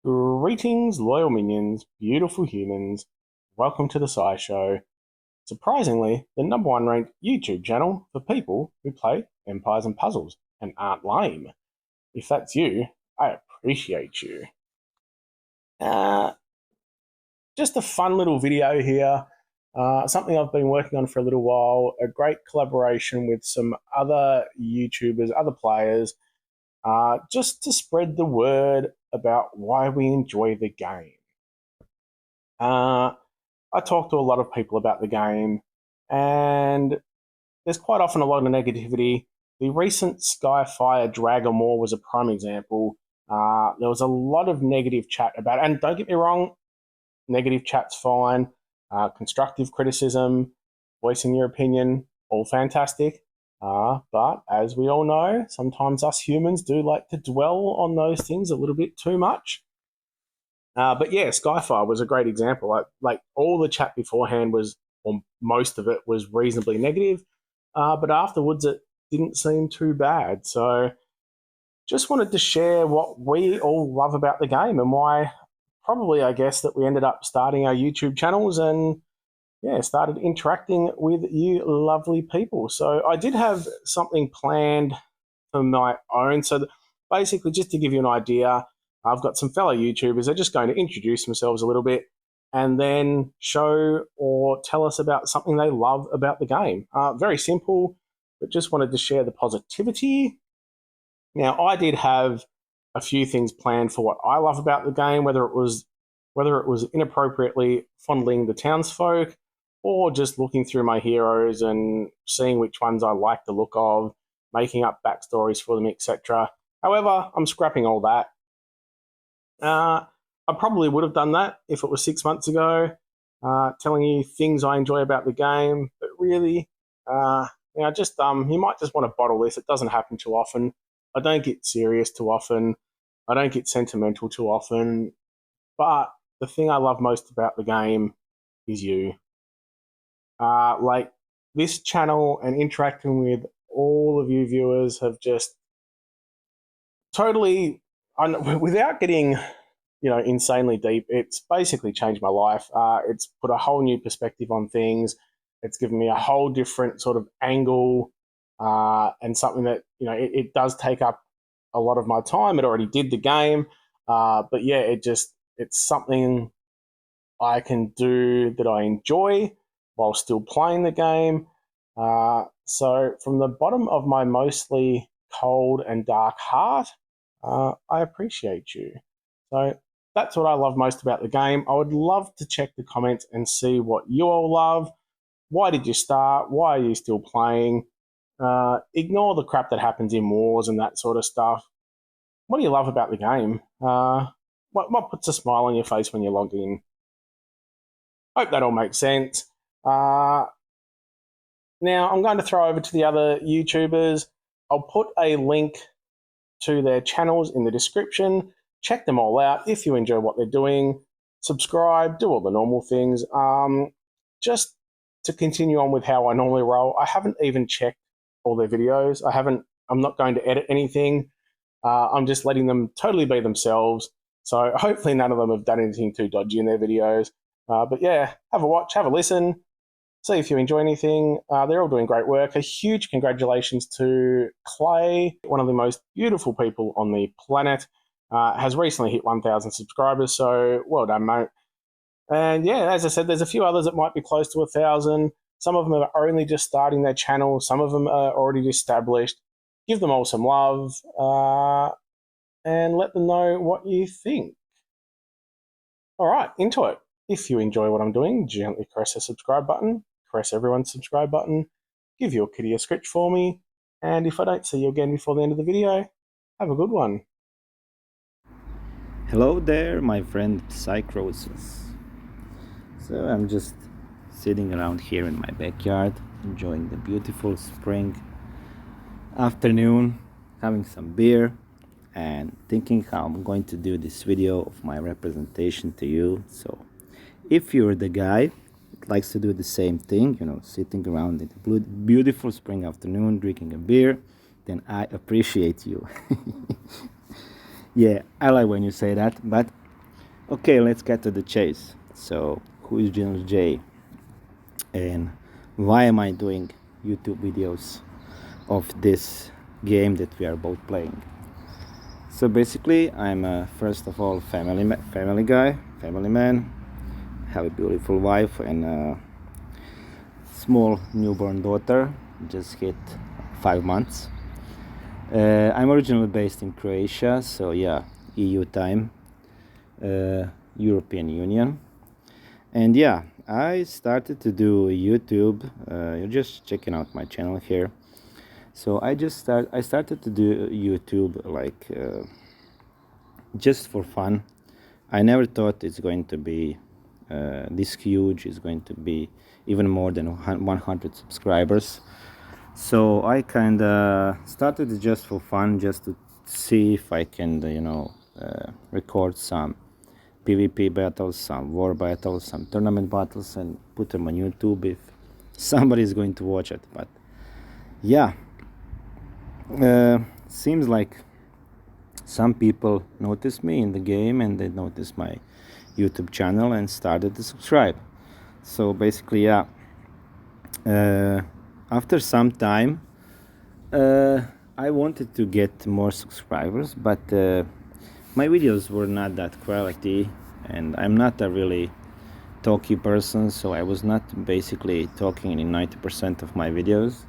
Greetings, loyal minions, beautiful humans. Welcome to the Sci Show. Surprisingly, the #1 ranked YouTube channel for people who play empires and puzzles and aren't lame. If that's you, I appreciate you. Just a fun little video here. Something I've been working on for a little while. A great collaboration with some other YouTubers, other players, just to spread the word about why we enjoy the game. I talk to a lot of people about the game, and there's quite often a lot of negativity. The recent Skyfire Dragon War was a prime example. There was a lot of negative chat about it, and don't get me wrong, negative chat's fine. Constructive criticism, voicing your opinion, all fantastic. But as we all know, sometimes us humans do like to dwell on those things a little bit too much. But yeah, Skyfire was a great example. Like all the chat beforehand was, or most of it was reasonably negative, but afterwards it didn't seem too bad. So just wanted to share what we all love about the game and why probably I guess that we ended up starting our YouTube channels and started interacting with you lovely people. So I did have something planned for my own. So basically, just to give you an idea, I've got some fellow YouTubers. They're just going to introduce themselves a little bit and then show or tell us about something they love about the game. Very simple, but just wanted to share the positivity. Now, I did have a few things planned for what I love about the game, whether it was inappropriately fondling the townsfolk or just looking through my heroes and seeing which ones I like the look of, making up backstories for them, etc. However, I'm scrapping all that. I probably would have done that if it was 6 months ago, telling you things I enjoy about the game. But really, just you might just want to bottle this. It doesn't happen too often. I don't get serious too often. I don't get sentimental too often. But the thing I love most about the game is you. Like this channel and interacting with all of you viewers have just totally, without getting insanely deep, it's basically changed my life. It's put a whole new perspective on things. It's given me a whole different sort of angle, and something that it does take up a lot of my time. It already did the game, but yeah, it's something I can do that I enjoy while still playing the game. So from the bottom of my mostly cold and dark heart, I appreciate you. So that's what I love most about the game. I would love to check the comments and see what you all love. Why did you start? Why are you still playing? Ignore the crap that happens in wars and that sort of stuff. What do you love about the game? What puts a smile on your face when you log in? Hope that all makes sense. Now I'm going to throw over to the other YouTubers. I'll put a link to their channels in the description. Check them all out if you enjoy what they're doing. Subscribe, do all the normal things. Just to continue on with how I normally roll, I haven't even checked all their videos. I'm not going to edit anything. I'm just letting them totally be themselves. So hopefully none of them have done anything too dodgy in their videos. But yeah, have a watch, have a listen, see if you enjoy anything. They're all doing great work. A huge congratulations to Clay, one of the most beautiful people on the planet. Has recently hit 1,000 subscribers, so well done, mate. And yeah, as I said, there's a few others that might be close to 1,000. Some of them are only just starting their channel. Some of them are already established. Give them all some love, and let them know what you think. All right, into it. If you enjoy what I'm doing, gently press the subscribe button. Press everyone's subscribe button. Give your kitty a scritch for me. And if I don't see you again before the end of the video, have a good one. Hello there, my friend Psychrosis. So I'm just sitting around here in my backyard, enjoying the beautiful spring afternoon, having some beer, and thinking how I'm going to do this video of my representation to you. So if you're the guy that likes to do the same thing, sitting around in the beautiful spring afternoon, drinking a beer, then I appreciate you. Yeah, I like when you say that, but Okay, let's get to the chase. So, who is General J? And why am I doing YouTube videos of this game that we are both playing? So basically, I'm first of all family guy, family man. Have a beautiful wife and a small newborn daughter, just hit 5 months. I'm originally based in Croatia, so yeah, EU time, European Union. And yeah, I started to do YouTube. You're just checking out my channel here. So I started to do YouTube like just for fun. I never thought it's going to be this huge. It's going to be even more than 100 subscribers. So I kind of started it just for fun, just to see if I can, record some PvP battles, some war battles, some tournament battles, and put them on YouTube if somebody is going to watch it. But yeah, seems like some people noticed me in the game and they noticed my YouTube channel and started to subscribe. So basically, yeah, after some time, I wanted to get more subscribers, but my videos were not that quality, and I'm not a really talky person, so I was not basically talking in 90% of my videos.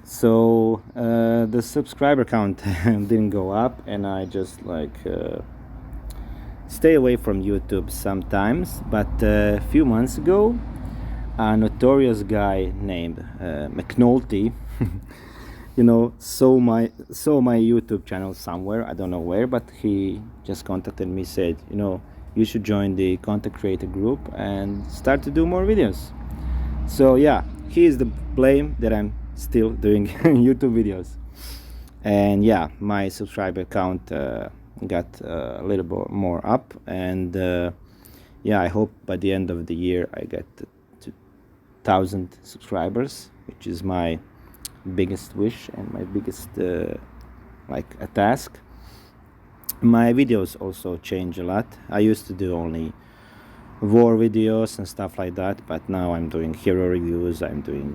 So the subscriber count didn't go up, and I just like stay away from YouTube sometimes. But a few months ago, a notorious guy named McNulty, saw my YouTube channel somewhere. I don't know where, but he just contacted me, said, you should join the content creator group and start to do more videos. So yeah, he is the blame that I'm still doing YouTube videos. And yeah, my subscriber count got a little bit more up, and yeah, I hope by the end of the year I get to 1,000 subscribers, which is my biggest wish and my biggest like a task. My videos also change a lot. I used to do only war videos and stuff like that, but now I'm doing hero reviews, I'm doing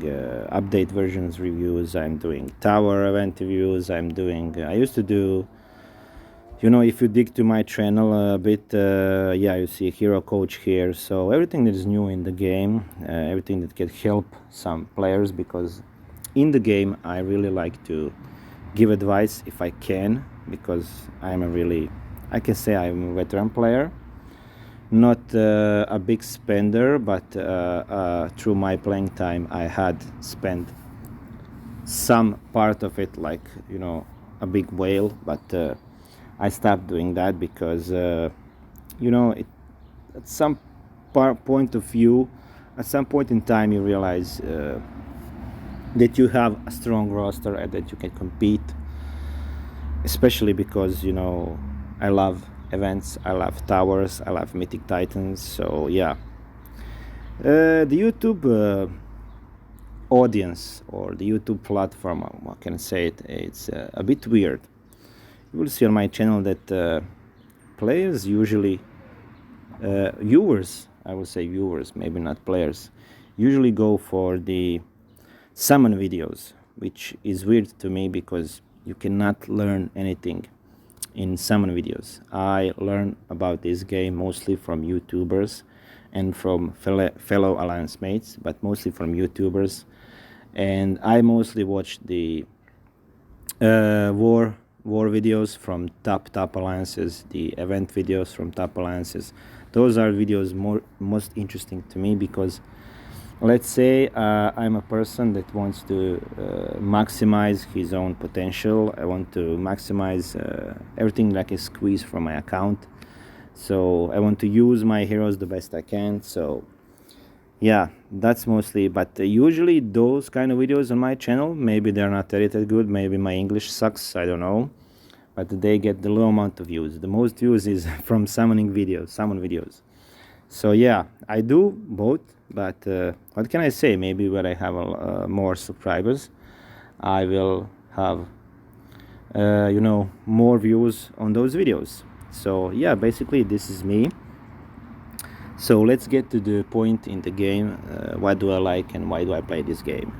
update versions reviews, I'm doing tower event reviews, I used to do, if you dig to my channel a bit, yeah, you see hero coach here. So everything that is new in the game, everything that can help some players, because in the game I really like to give advice if I can, because I can say I'm a veteran player, not a big spender, but through my playing time I had spent some part of it, like a big whale, but I stopped doing that because at some point of view, at some point in time, you realize that you have a strong roster and that you can compete, especially because I love events, I love towers, I love mythic titans. So yeah, the YouTube audience, or the YouTube platform, I can say it's a bit weird. You will see on my channel that players usually, viewers, I would say viewers, maybe not players, usually go for the summon videos, which is weird to me because you cannot learn anything in summon videos. I learn about this game mostly from YouTubers and from fellow alliance mates, but mostly from YouTubers. And I mostly watch the war videos from top alliances, the event videos from top alliances. Those are videos most interesting to me, because let's say I'm a person that wants to maximize his own potential. I want to maximize everything that I can squeeze from my account. So I want to use my heroes the best I can. So yeah, that's mostly, but usually those kind of videos on my channel, maybe they're not edited good, maybe my English sucks, I don't know, but they get the low amount of views. The most views is from summon videos. So yeah, I do both, but what can I say? Maybe when I have more subscribers, I will have more views on those videos. So yeah, basically this is me. So let's get to the point in the game. What do I like and why do I play this game?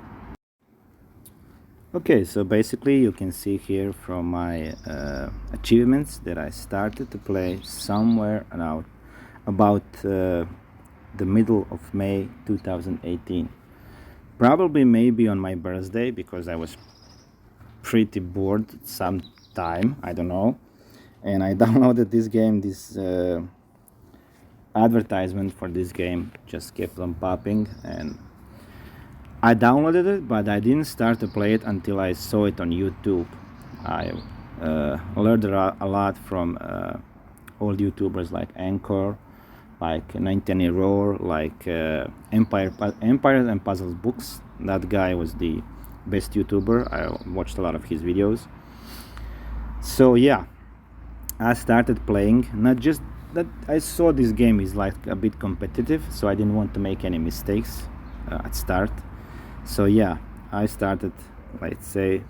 Okay, so basically you can see here from my achievements that I started to play somewhere around about the middle of May 2018. Probably maybe on my birthday, because I was pretty bored some time, I don't know. And I downloaded this game, this advertisement for this game just kept on popping, and I downloaded it, but I didn't start to play it until I saw it on YouTube. I learned a lot from old YouTubers like Anchor, like 19 Roar, like Empires and Puzzles Books. That guy was the best YouTuber. I watched a lot of his videos. So yeah, I started playing. Not just that, I saw this game is like a bit competitive, so I didn't want to make any mistakes at start. So yeah, I started, let's say,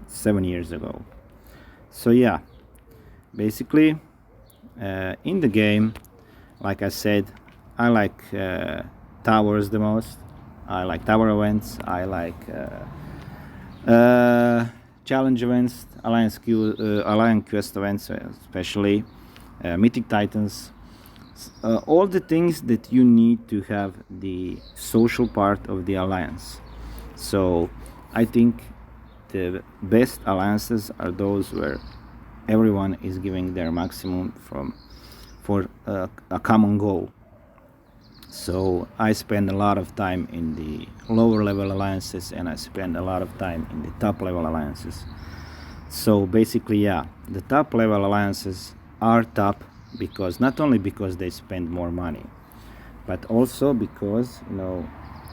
7 years ago. So yeah, basically in the game, like I said, I like towers the most. I like tower events. I like challenge events, alliance quest events, especially mythic titans. All the things that you need to have the social part of the alliance. So I think the best alliances are those where everyone is giving their maximum for a common goal. So I spend a lot of time in the lower level alliances, and I spend a lot of time in the top level alliances. So basically, yeah, the top level alliances are top because not only because they spend more money, but also because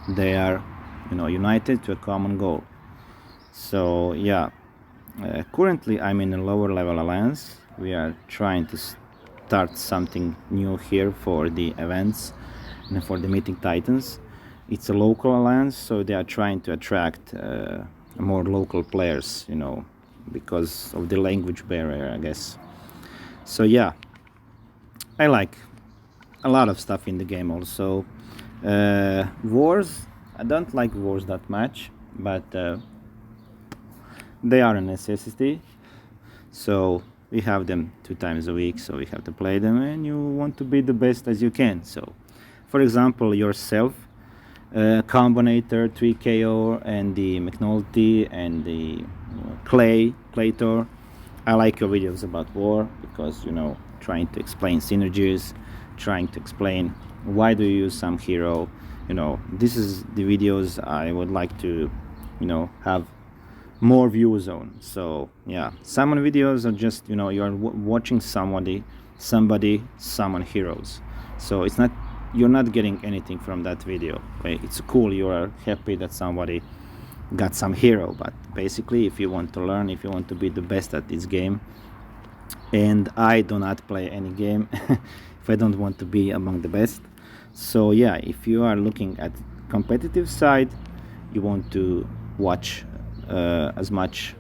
they are united to a common goal. So yeah, currently I'm in a lower level alliance. We are trying to start something new here for the events and for the mythic titans. It's a local alliance, so they are trying to attract more local players, because of the language barrier, I guess. So yeah, I like a lot of stuff in the game also. Wars, I don't like wars that much, but they are a necessity. So we have them 2 times a week, so we have to play them, and you want to be the best as you can. So for example, yourself, Combinator, 3KO, and the McNulty, and the ClayThor. I like your videos about war because trying to explain synergies, trying to explain why do you use some hero. This is the videos I would like to have more views on. So yeah, summon videos are just you are watching somebody summon heroes. So it's not, you're not getting anything from that video. Okay, it's cool, you are happy that somebody got some hero, but basically if you want to learn, if you want to be the best at this game, and I do not play any game if I don't want to be among the best. So yeah, if you are looking at competitive side, you want to watch as much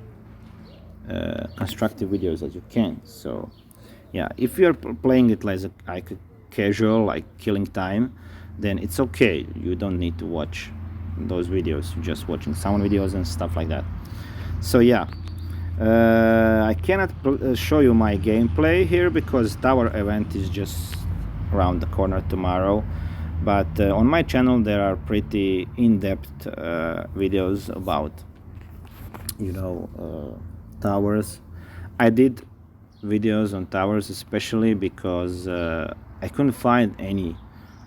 constructive videos as you can. So yeah, if you're playing it like a casual, like killing time, then it's okay, you don't need to watch those videos, you're just watching sound videos and stuff like that. So yeah, I cannot show you my gameplay here because tower event is just around the corner tomorrow, but on my channel there are pretty in-depth videos about towers. I did videos on towers especially because I couldn't find any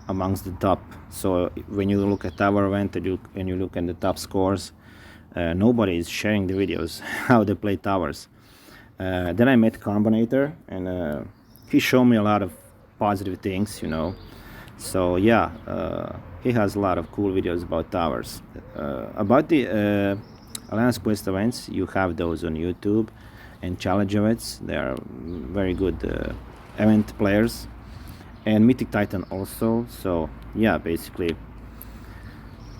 amongst the top. So when you look at tower event and you look at the top scores, nobody is sharing the videos how they play towers. Then I met Combinator, and he showed me a lot of positive things, So yeah, he has a lot of cool videos about towers. About the Alliance Quest events, you have those on YouTube, and challenge events, they are very good event players, and Mythic Titan also. So yeah, basically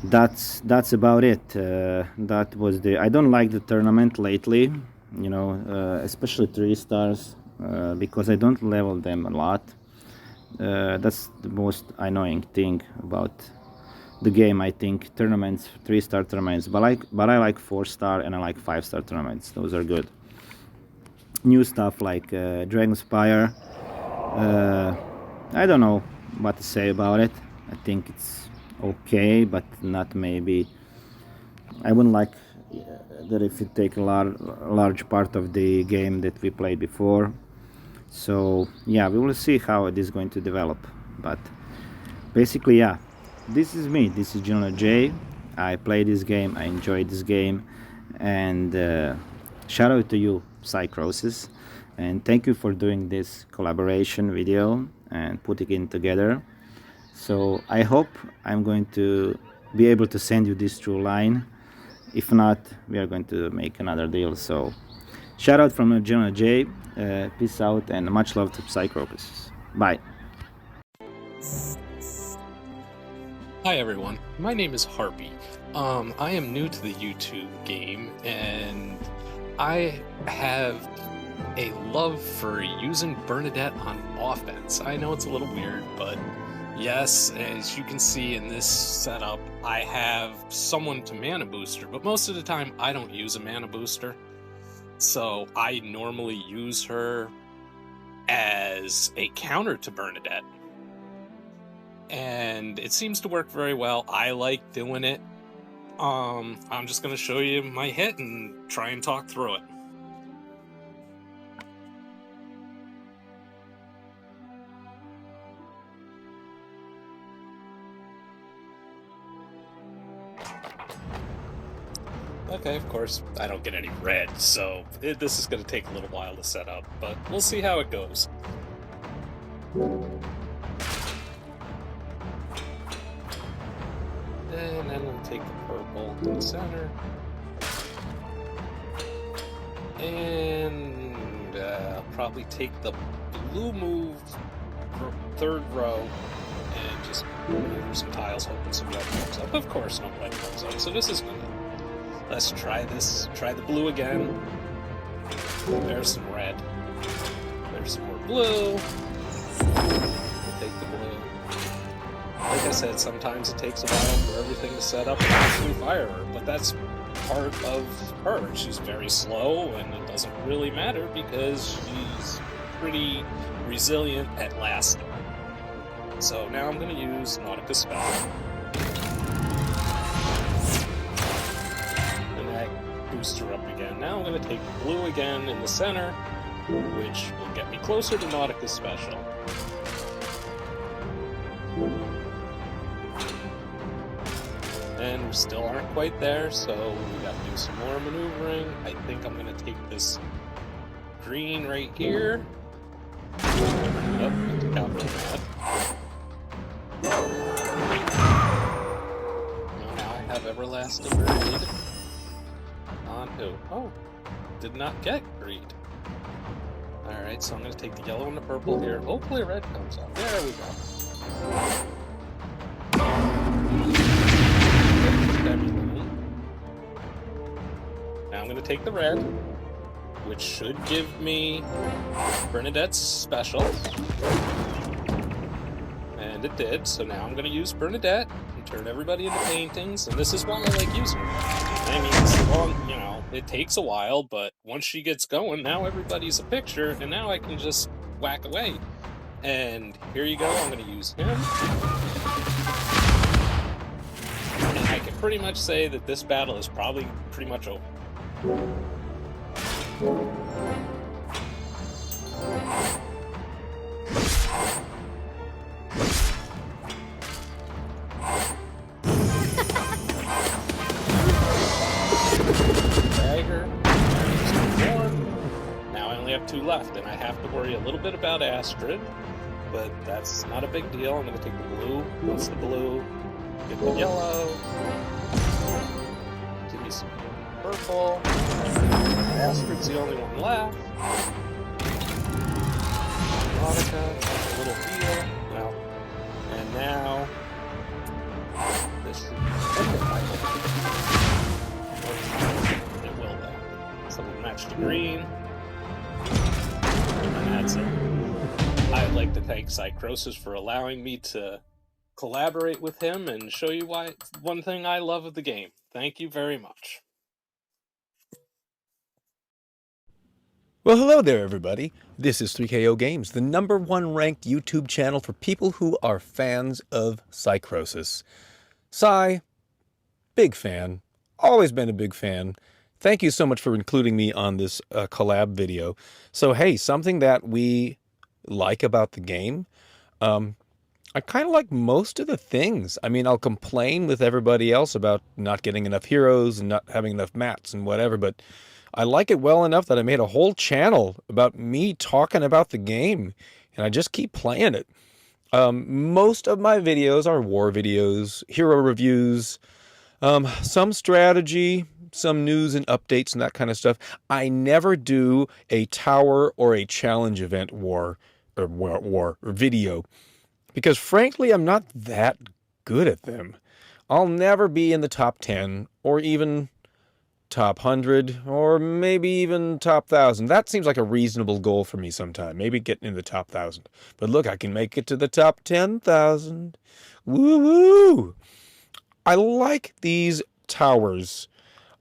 that's about it. That was I don't like the tournament lately, especially 3 stars, because I don't level them a lot. That's the most annoying thing about the game. I think tournaments, 3-star tournaments, but I like 4-star and I like 5-star tournaments. Those are good. New stuff like Dragon Spire. I don't know what to say about it. I think it's okay, but not maybe. I wouldn't like that if you take a large part of the game that we played before. So yeah, we will see how it is going to develop. But basically, yeah, this is me. This is General J. I play this game. I enjoy this game, and shout out to you, Psychrosis, and thank you for doing this collaboration video and putting it together. So I hope I'm going to be able to send you this through line. If not, we are going to make another deal. So shout out from General J. Peace out and much love to Psychrosis. Bye. Hi everyone, my name is Harpie. I am new to the YouTube game, and I have a love for using Bernadette on offense. I know it's a little weird, but yes, as you can see in this setup, I have someone to mana booster, but most of the time I don't use a mana booster. So I normally use her as a counter to Bernadette. And it seems to work very well. I like doing it. I'm just going to show you my hit and try and talk through it. Okay, of course, I don't get any red, so this is going to take a little while to set up, but we'll see how it goes. And then we'll take the purple to the center. And I'll probably take the blue move for third row and just move some tiles, hoping some red comes up. Of course, no red comes up, so this is good. Let's try this. Try the blue again. There's some red. There's some more blue. We'll take the blue. Like I said, sometimes it takes a while for everything to set up and actually fire her, but that's part of her. She's very slow, and it doesn't really matter because she's pretty resilient at lasting. So now I'm going to use Nautica Spell. Booster up again. Now I'm going to take blue again in the center, which will get me closer to Nautica's special. And we still aren't quite there, so we got to do some more maneuvering. I think I'm going to take this green right here. Yep, I took out that. Now I have Everlasting Greed. On who? Oh, did not get greed. Alright, so I'm going to take the yellow and the purple here. Hopefully red comes up. There we go. Now I'm going to take the red, which should give me Bernadette's special. And it did, so now I'm going to use Bernadette and turn everybody into paintings, and this is why I like using her. I mean, it's long, you know, it takes a while, but once she gets going, now everybody's a picture, and now I can just whack away. And here you go, I'm going to use him. And I can pretty much say that this battle is probably pretty much over. Now I only have 2 left, and I have to worry a little bit about Astrid, but that's not a big deal. I'm going to take the blue. What's the blue? Get the yellow. Give me some purple. Astrid's the only one left. Nautica, a little heal. Well, and now this should end it, I hope. It will, though. So we'll match the green. And that's it. I I'd like to thank Psychrosis for allowing me to collaborate with him and show you why it's one thing I love of the game. Thank you very much. Well, hello there, everybody. This is 3KO Games, the #1 ranked YouTube channel for people who are fans of Psychrosis. Psy, big fan. Always been a big fan. Thank you so much for including me on this collab video. So, hey, something that we like about the game, I kind of like most of the things. I mean, I'll complain with everybody else about not getting enough heroes and not having enough mats and whatever, but I like it well enough that I made a whole channel about me talking about the game, and I just keep playing it. Most of my videos are war videos, hero reviews, some strategy, some news and updates and that kind of stuff. I never do a tower or a challenge event war video, because frankly, I'm not that good at them. I'll never be in the top 10 or even top 100 or maybe even top 1,000. That seems like a reasonable goal for me sometime. Maybe getting in the top 1,000. But look, I can make it to the top 10,000. Woo-woo! I like these towers.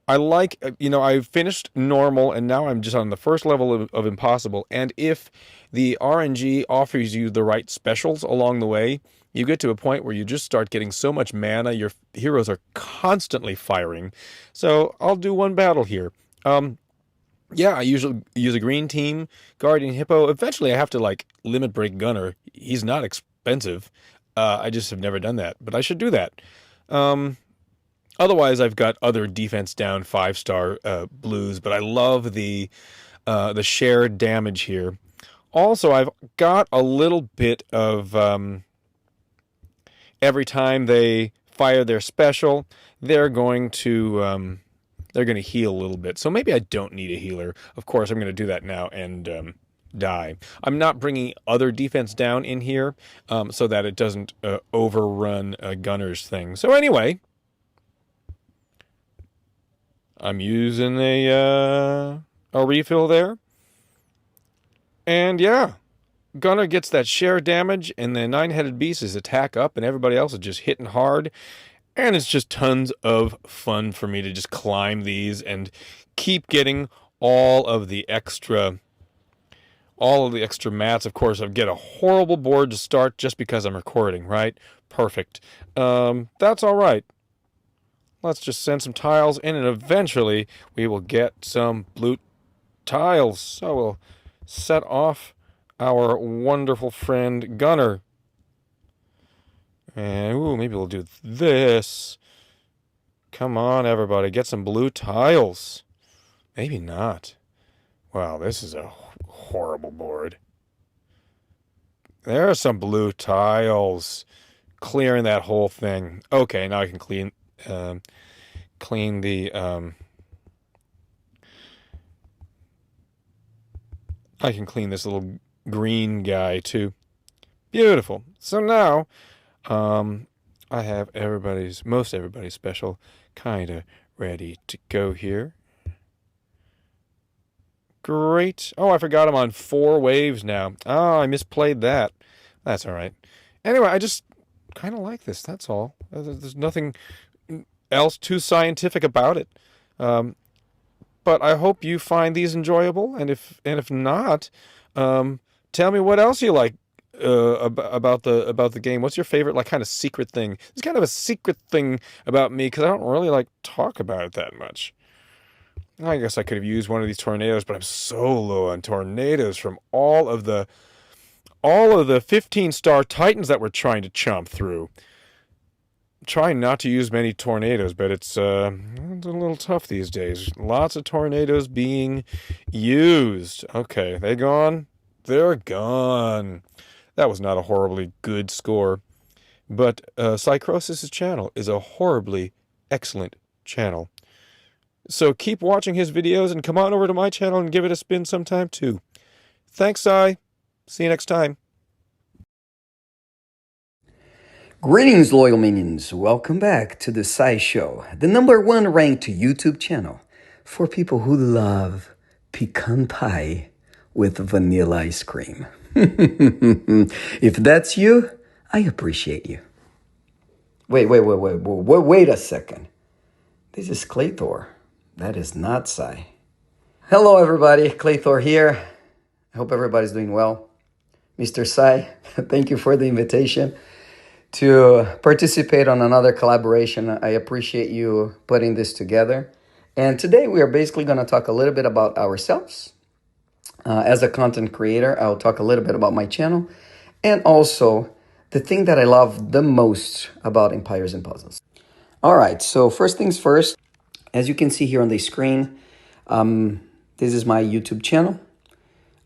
I like, I finished normal and now I'm just on the first level of impossible. And if the RNG offers you the right specials along the way, you get to a point where you just start getting so much mana, your heroes are constantly firing. So I'll do one battle here. Yeah, I usually use a green team, Guardian Hippo. Eventually I have to limit break Gunner. He's not expensive. I just have never done that, but I should do that. Otherwise, I've got other defense down 5-star blues, but I love the shared damage here. Also, I've got a little bit of every time they fire their special, they're going to heal a little bit. So maybe I don't need a healer. Of course, I'm going to do that now and die. I'm not bringing other defense down in here so that it doesn't overrun Gunner's thing. So anyway, I'm using a refill there. And yeah, Gunner gets that share damage, and the 9-headed beast is attack up, and everybody else is just hitting hard. And it's just tons of fun for me to just climb these and keep getting all of the extra mats. Of course, I get a horrible board to start just because I'm recording, right? Perfect. That's all right. Let's just send some tiles in, and eventually we will get some blue tiles. So we'll set off our wonderful friend Gunner. And, ooh, maybe we'll do this. Come on, everybody, get some blue tiles. Maybe not. Wow, this is a horrible board. There are some blue tiles. Clearing that whole thing. Okay, now I can clean the I can clean this little green guy too. Beautiful. So now I have most everybody's special kind of ready to go here. Great. Oh, I forgot I'm on 4 waves now. Oh, I misplayed that. That's all right. Anyway, I just kind of like this. That's all. There's nothing else too scientific about it. But I hope you find these enjoyable, and if not, tell me what else you like about the game. What's your favorite kind of secret thing? It's kind of a secret thing about me because I don't really talk about it that much. I guess I could have used one of these tornadoes, but I'm so low on tornadoes from all of the 15-star titans that we're trying to chomp through. Trying not to use many tornadoes, but it's a little tough these days. Lots of tornadoes being used. Okay, they gone? They're gone. That was not a horribly good score. But Psychrosis' channel is a horribly excellent channel. So keep watching his videos and come on over to my channel and give it a spin sometime too. Thanks, Psy. See you next time. Greetings, loyal minions. Welcome back to the Psy Show, the #1 ranked YouTube channel for people who love pecan pie with vanilla ice cream. If that's you, I appreciate you. Wait a second. This is ClayThor. That is not Sai. Hello, everybody. ClayThor here. I hope everybody's doing well. Mr. Sai, thank you for the invitation to participate on another collaboration. I appreciate you putting this together. And today we are basically going to talk a little bit about ourselves. As a content creator, I'll talk a little bit about my channel and also the thing that I love the most about Empires and Puzzles. All right, so first things first, as you can see here on the screen, this is my YouTube channel.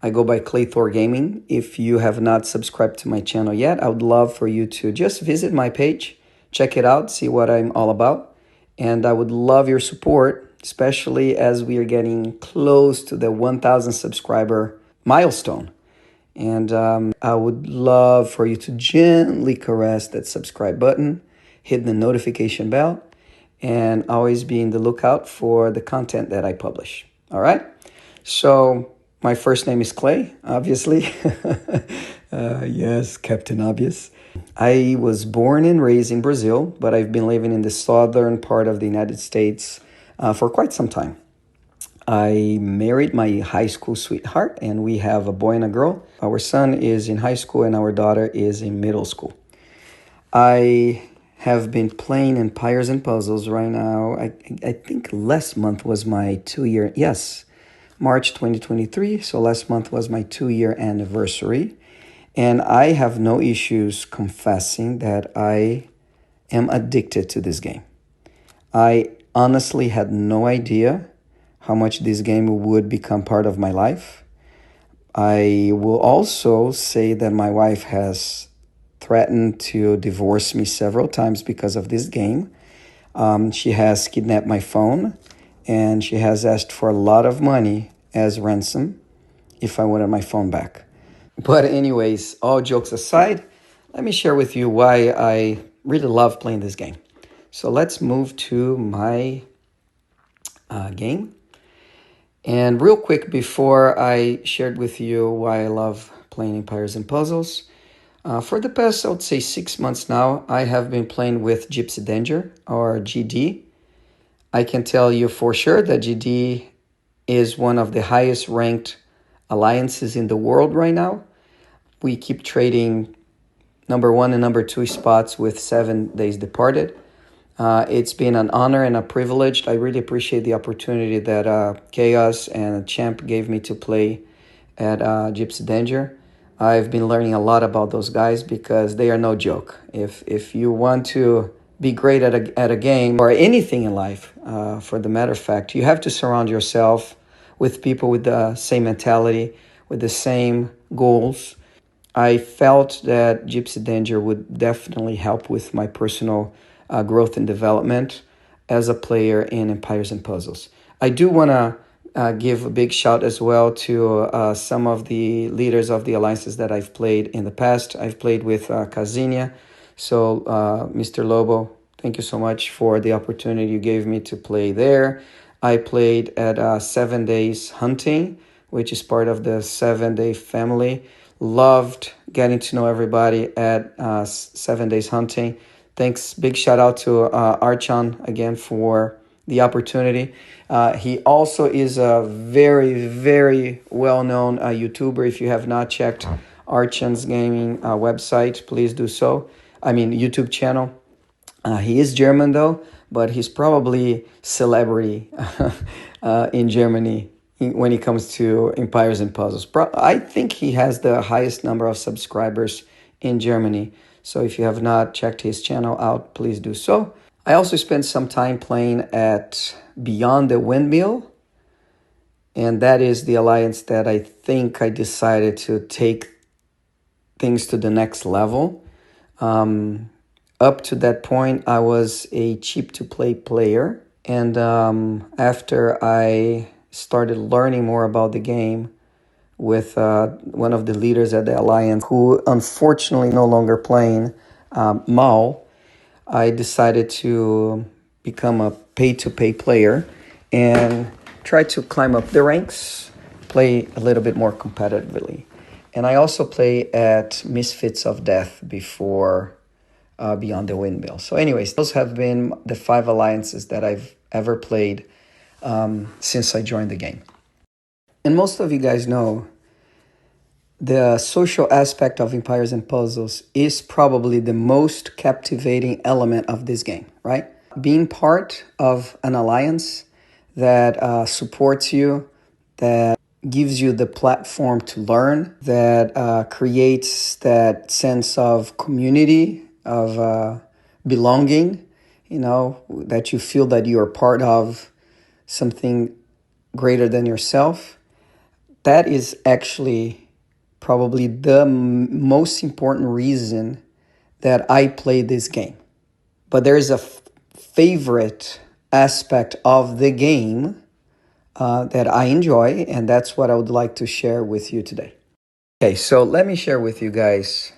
I go by ClayThor Gaming. If you have not subscribed to my channel yet, I would love for you to just visit my page, check it out, see what I'm all about. And I would love your support, especially as we are getting close to the 1,000 subscriber milestone. And I would love for you to gently caress that subscribe button, hit the notification bell, and always be in the lookout for the content that I publish. All right? So my first name is Clay, obviously. Yes, Captain Obvious. I was born and raised in Brazil, but I've been living in the southern part of the United States for quite some time. I married my high school sweetheart, and we have a boy and a girl. Our son is in high school, and our daughter is in middle school. I have been playing Empires and Puzzles right now. I think last month was my 2-year, yes, March 2023. So last month was my 2-year anniversary. And I have no issues confessing that I am addicted to this game. I honestly had no idea how much this game would become part of my life. I will also say that my wife has threatened to divorce me several times because of this game. She has kidnapped my phone, and she has asked for a lot of money as ransom if I wanted my phone back. But anyways, all jokes aside, let me share with you why I really love playing this game. So let's move to my game. And real quick, before I shared with you why I love playing Empires and Puzzles, for the past, I would say 6 months now, I have been playing with Gypsy Danger, or GD. I can tell you for sure that GD is one of the highest ranked alliances in the world right now. We keep trading number 1 and number 2 spots with 7 Days Departed. It's been an honor and a privilege. I really appreciate the opportunity that Chaos and Champ gave me to play at Gypsy Danger. I've been learning a lot about those guys because they are no joke. If you want to be great at a game or anything in life, for the matter of fact, you have to surround yourself with people with the same mentality, with the same goals. I felt that Gypsy Danger would definitely help with my personal growth and development as a player in Empires and Puzzles. I do want to give a big shout as well to some of the leaders of the alliances that I've played in the past. I've played with Kazinia. So, Mr. Lobo, thank you so much for the opportunity you gave me to play there. I played at 7 Days Hunting, which is part of the 7 Day family. Loved getting to know everybody at 7 Days Hunting. Thanks, big shout out to Archon again for the opportunity. He also is a very, very well-known YouTuber. If you have not checked Archon's gaming website, please do so. YouTube channel. He is German though, but he's probably celebrity in Germany when it comes to Empires and Puzzles. I think he has the highest number of subscribers in Germany. So if you have not checked his channel out, please do so. I also spent some time playing at Beyond the Windmill. And that is the alliance that I think I decided to take things to the next level. Up to that point, I was a cheap-to-play player. And after I started learning more about the game with one of the leaders at the Alliance, who unfortunately no longer playing, Mao, I decided to become a pay-to-play player and try to climb up the ranks, play a little bit more competitively. And I also play at Misfits of Death before Beyond the Windmill. So anyways, those have been the 5 alliances that I've ever played since I joined the game. And most of you guys know the social aspect of Empires and Puzzles is probably the most captivating element of this game, right? Being part of an alliance that supports you, that gives you the platform to learn, that creates that sense of community, of belonging, you know, that you feel that you are part of something greater than yourself. That is actually probably the most important reason that I play this game. But there is a favorite aspect of the game that I enjoy, and that's what I would like to share with you today. Okay, so let me share with you guys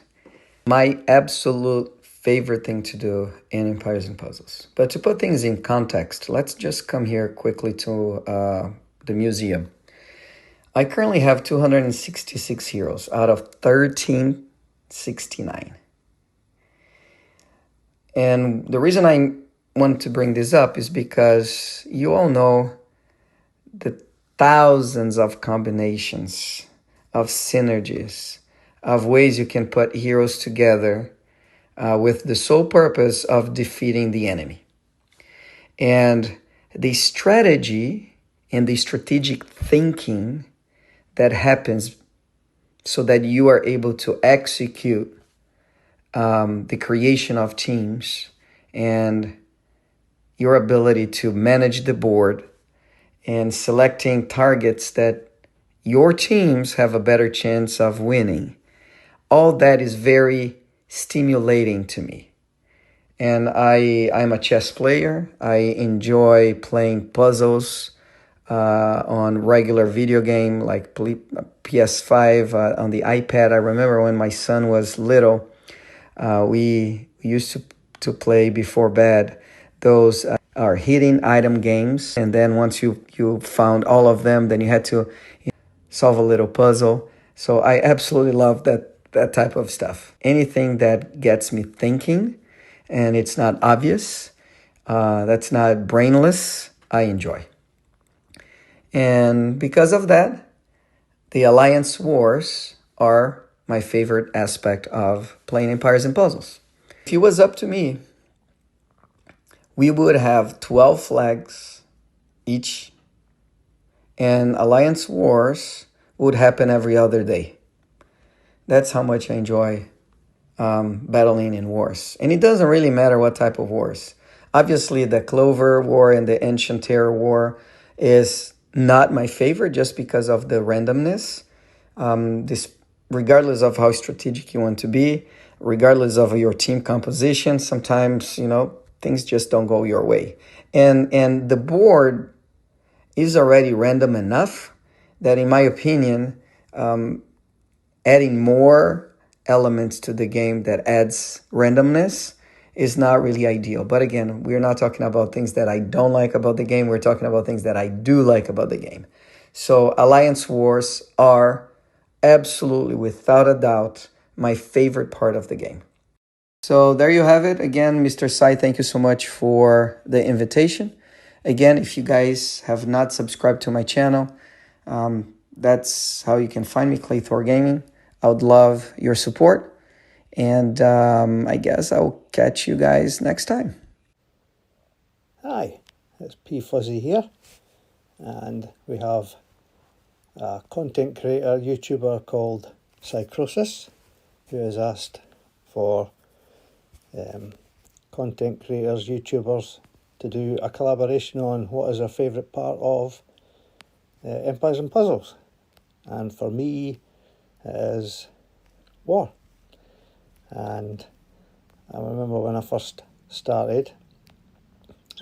my absolute favorite thing to do in Empires and Puzzles. But to put things in context, let's just come here quickly to the museum. I currently have 266 heroes out of 1369. And the reason I want to bring this up is because you all know the thousands of combinations, of synergies, of ways you can put heroes together with the sole purpose of defeating the enemy. And the strategy and the strategic thinking that happens so that you are able to execute the creation of teams and your ability to manage the board and selecting targets that your teams have a better chance of winning. All that is very stimulating to me. And I'm a chess player. I enjoy playing puzzles on regular video game like PS5 on the iPad. I remember when my son was little, we used to play before bed. Those are hidden item games. And then once you found all of them, then you had to solve a little puzzle. So I absolutely love that type of stuff. Anything that gets me thinking and it's not obvious, that's not brainless, I enjoy. And because of that, the Alliance Wars are my favorite aspect of playing Empires and Puzzles. If it was up to me, we would have 12 flags each, and Alliance Wars would happen every other day. That's how much I enjoy battling in wars. And it doesn't really matter what type of wars. Obviously, the Clover War and the Ancient Terror War is not my favorite just because of the randomness. Regardless of how strategic you want to be, regardless of your team composition, sometimes, things just don't go your way. And the board is already random enough that, in my opinion, adding more elements to the game that adds randomness is not really ideal. But again, we're not talking about things that I don't like about the game. We're talking about things that I do like about the game. So Alliance Wars are absolutely, without a doubt, my favorite part of the game. So there you have it. Again, Mr. Sai, thank you so much for the invitation. Again, if you guys have not subscribed to my channel, that's how you can find me, ClayThor Gaming. I would love your support. And I guess I'll catch you guys next time. Hi, it's Pfuzzy here, and we have a content creator, YouTuber called Psychrosis, who has asked for content creators, YouTubers to do a collaboration on what is their favourite part of Empires and Puzzles. And for me, it is war. And I remember when I first started,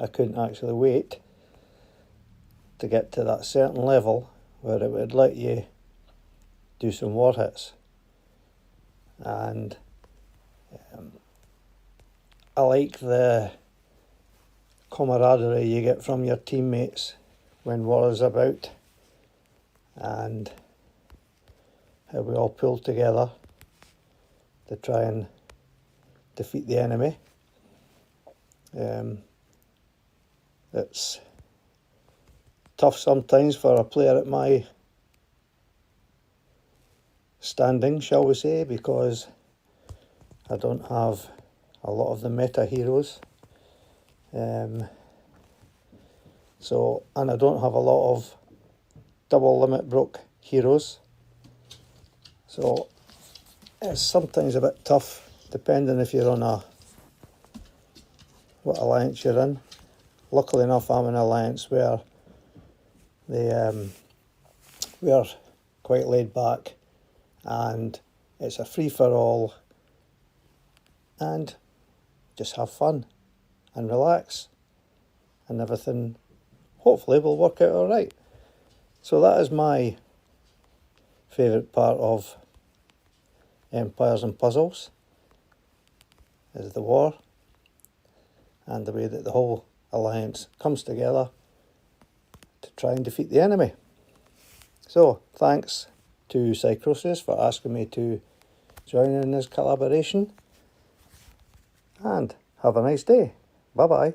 I couldn't actually wait to get to that certain level where it would let you do some war hits. And I like the camaraderie you get from your teammates when war is about, and how we all pull together to try and defeat the enemy. It's tough sometimes for a player at my standing, shall we say, because I don't have a lot of the meta heroes. And I don't have a lot of double limit broke heroes. So it's sometimes a bit tough, depending if you're on what alliance you're in. Luckily enough, I'm in an alliance where we are quite laid back, and it's a free for all, and just have fun and relax, and everything hopefully will work out all right. So that is my favourite part of Empires and Puzzles, is the war and the way that the whole alliance comes together to try and defeat the enemy. So thanks to Psychrosis for asking me to join in this collaboration, and have a nice day. Bye bye.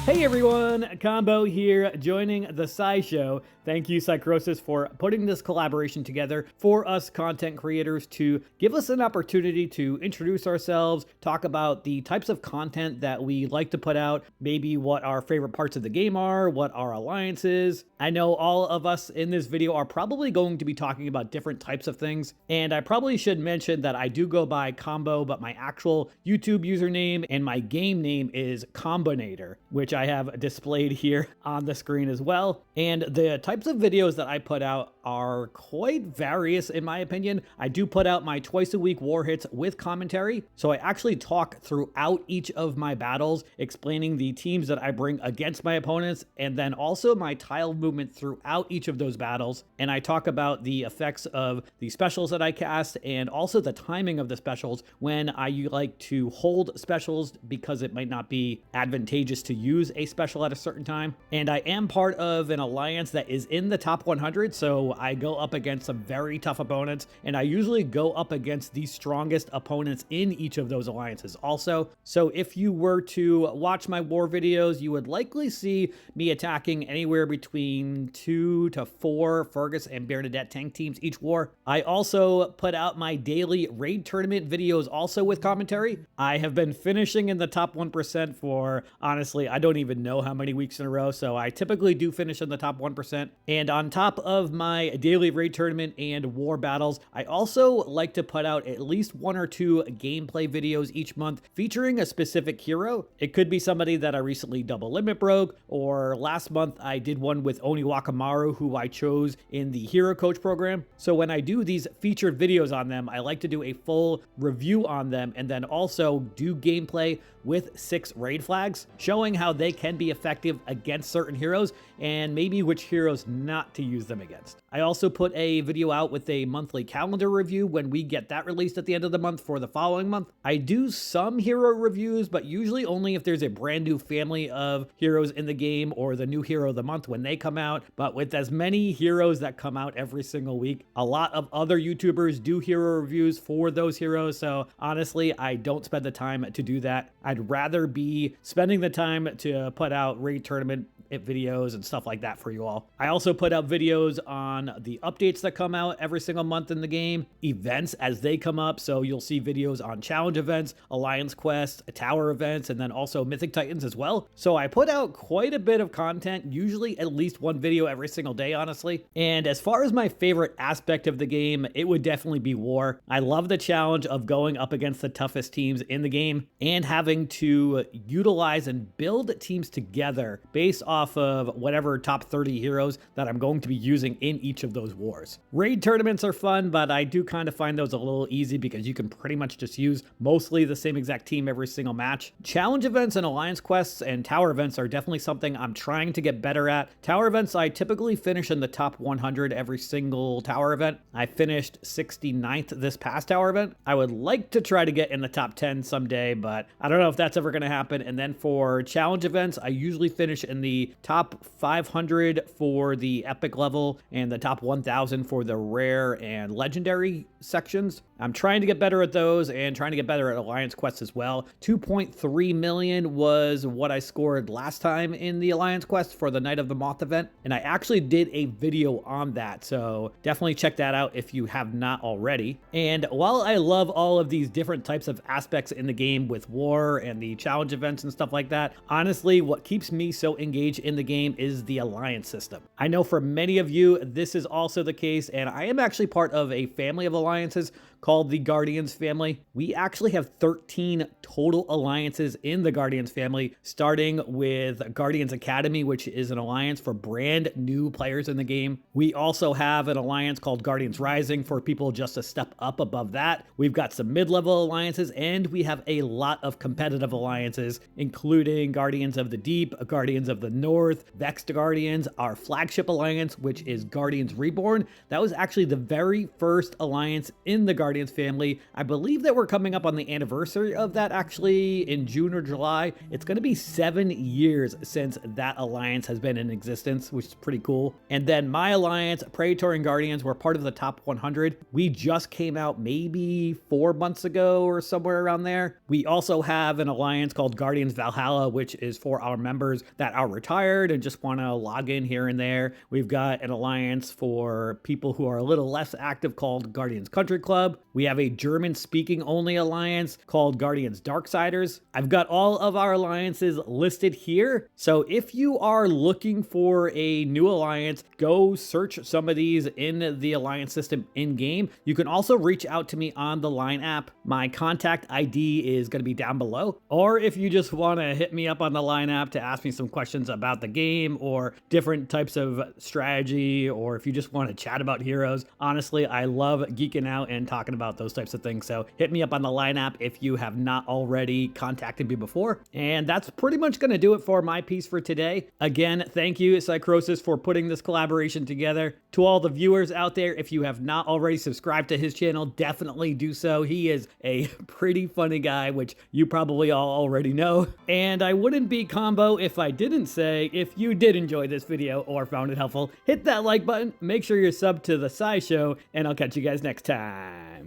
Hey everyone, Combo here, joining the SciShow. Thank you, Psychrosis, for putting this collaboration together for us content creators to give us an opportunity to introduce ourselves, talk about the types of content that we like to put out, maybe what our favorite parts of the game are, what our alliance is. I know all of us in this video are probably going to be talking about different types of things, and I probably should mention that I do go by Combo, but my actual YouTube username and my game name is Combinator, which I have displayed here on the screen as well. And the types of videos that I put out are quite various in my opinion. I do put out my twice a week war hits with commentary, so I actually talk throughout each of my battles, explaining the teams that I bring against my opponents, and then also my tile movement throughout each of those battles. And I talk about the effects of the specials that I cast, and also the timing of the specials when I like to hold specials because it might not be advantageous to use a special at a certain time. And I am part of an alliance that is in the top 100, so I go up against some very tough opponents, and I usually go up against the strongest opponents in each of those alliances also. So if you were to watch my war videos, you would likely see me attacking anywhere between 2 to 4 Fergus and Bernadette tank teams each war. I also put out my daily raid tournament videos also with commentary. I have been finishing in the top 1% for, honestly, I don't even know how many weeks in a row, so I typically do finish in the top 1%. And on top of my daily raid tournament and war battles, I also like to put out at least 1 or 2 gameplay videos each month featuring a specific hero. It could be somebody that I recently double limit broke, or last month I did one with Oni Wakamaru, who I chose in the Hero Coach program. So when I do these featured videos on them, I like to do a full review on them, and then also do gameplay with 6 raid flags, showing how they can be effective against certain heroes and maybe which heroes not to use them against. I also put a video out with a monthly calendar review when we get that released at the end of the month for the following month. I do some hero reviews, but usually only if there's a brand new family of heroes in the game or the new hero of the month when they come out. But with as many heroes that come out every single week, a lot of other YouTubers do hero reviews for those heroes. So honestly, I don't spend the time to do that. I'd rather be spending the time to put out raid tournament videos and stuff like that for you all. I also put out videos on the updates that come out every single month in the game, events as they come up. So you'll see videos on challenge events, alliance quests, tower events, and then also Mythic Titans as well. So I put out quite a bit of content, usually at least 1 video every single day, honestly. And as far as my favorite aspect of the game, it would definitely be war. I love the challenge of going up against the toughest teams in the game and having to utilize and build teams together based off off of whatever top 30 heroes that I'm going to be using in each of those wars. Raid tournaments are fun, but I do kind of find those a little easy because you can pretty much just use mostly the same exact team every single match. Challenge events and alliance quests and tower events are definitely something I'm trying to get better at. Tower events, I typically finish in the top 100 every single tower event. I finished 69th this past tower event. I would like to try to get in the top 10 someday, but I don't know if that's ever going to happen. And then for challenge events, I usually finish in the top 500 for the epic level and the top 1000 for the rare and legendary sections. I'm trying to get better at those and trying to get better at alliance quests as well. 2.3 million was what I scored last time in the alliance quest for the Night of the Moth event, and I actually did a video on that, so definitely check that out if you have not already. And while I love all of these different types of aspects in the game with war and the challenge events and stuff like that, honestly, what keeps me so engaged in the game is the alliance system. I know for many of you, this is also the case, and I am actually part of a family of alliances called the Guardians family. We actually have 13 total alliances in the Guardians family, starting with Guardians Academy, which is an alliance for brand new players in the game. We also have an alliance called Guardians Rising for people just a step up above that. We've got some mid-level alliances, and we have a lot of competitive alliances, including Guardians of the Deep, Guardians of the North, Vexed Guardians, our flagship alliance, which is Guardians Reborn. That was actually the very first alliance in the Guardians family. I believe that we're coming up on the anniversary of that actually in June or July. It's going to be 7 years since that alliance has been in existence, which is pretty cool. And then my alliance, Praetorian Guardians, were part of the top 100. We just came out maybe 4 months ago or somewhere around there. We also have an alliance called Guardians Valhalla, which is for our members that are retired and just want to log in here and there. We've got an alliance for people who are a little less active called Guardians Country Club. We have a German-speaking only alliance called Guardians Darksiders. I've got all of our alliances listed here. So if you are looking for a new alliance, go search some of these in the alliance system in-game. You can also reach out to me on the Line app. My contact ID is going to be down below. Or if you just want to hit me up on the Line app to ask me some questions about the game or different types of strategy, or if you just want to chat about heroes, honestly, I love geeking out and talking about those types of things. So hit me up on the Line app if you have not already contacted me before. And that's pretty much going to do it for my piece for today. Again, thank you, Psychrosis, for putting this collaboration together. To all the viewers out there, if you have not already subscribed to his channel, definitely do so. He is a pretty funny guy, which you probably all already know. And I wouldn't be Combo if I didn't say, if you did enjoy this video or found it helpful, hit that like button, make sure you're subbed to the SciShow, and I'll catch you guys next time.